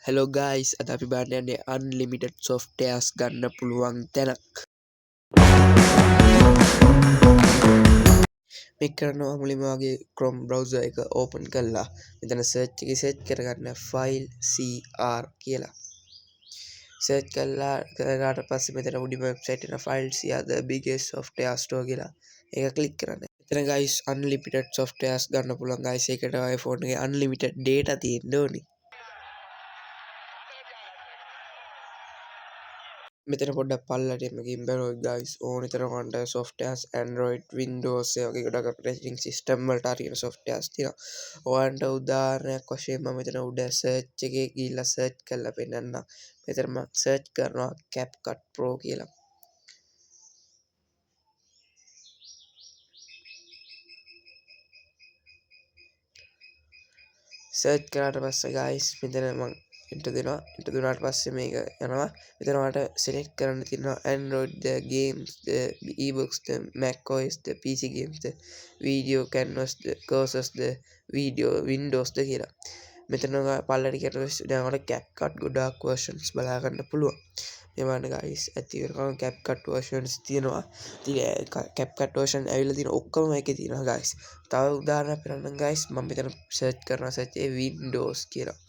Hello guys, අද අපි බලන්න යන්නේ unlimited softwares ගන්න පුළුවන් තැනක්. මේක කරනවා මුලින්ම වගේ Chrome browser එක open කරලා මෙතන search එකේ search කරගන්න file cr කියලා. search කරලාට පස්සේ මෙතන උඩින් website එක file cr the biggest software store කියලා. ඒක click කරන්න. මෙතන guys unlimited softwares ගන්න පුළුවන් guys. ඒකට ඔය phone එකේ unlimited data තියෙන්න ඕනේ. මෙතන පොඩ්ඩක් පල්ලට එන්න ගිහින් බලුවොත් guys ඕනි තරම් ඔයාලට softwares Android Windows ඒ වගේ ගොඩක් operating system වලට හරියන softwares තියෙනවා. ඔයාලට උදාහරණයක් වශයෙන් මම මෙතන උඩ search එකේ ගිහිල්ලා search කරලා පෙන්නන්නම්. මෙතන මම search කරනවා CapCut Pro කියලා. search කරාට පස්සේ guys මෙතන මම enter දෙනවා. enter දුන්නාට පස්සේ මේක යනවා. මෙතන ඔයාලට select කරන්න තියෙනවා Android the games the ebooks the Mac OS the PC games the video canvas the courses the video Windows the කියලා. මෙතන පල්ලට කියනකොට දැන් ඔයාලට CapCut ගොඩාක් versions බලා ගන්න පුළුවන්. මේ වань guys ඇති කරගන්න CapCut versions තියෙනවා. ඉතින් CapCut version ඇවිල්ලා තියෙන ඔක්කොම එකේ තියෙනවා guys. තව උදාහරණයක් පෙන්නන්නම් guys මම මෙතන search කරනවා search එකේ Windows කියලා.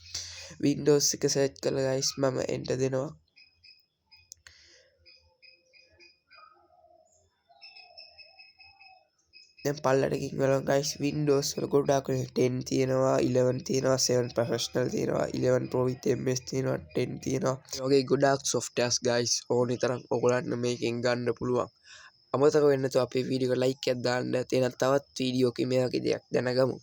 Windows එක search කරලා guys මම enter දෙනවා. දැන් පල්ලට ගිහින් බලමු guys Windows වල ගොඩාක් 10 තියෙනවා 11 තියෙනවා 7 professional තියෙනවා 11 pro with ms තියෙනවා 10 තියෙනවා ඒ වගේ ගොඩාක් softwares guys ඕනි තරම් ඔයගොල්ලන්ට මේකෙන් ගන්න පුළුවන් අමතක වෙන්නේ නැතුව අපේ වීඩියෝ එක like එකක් දාන්න තවත් වීඩියෝ එකේ මේ වගේ දෙයක් දැනගමු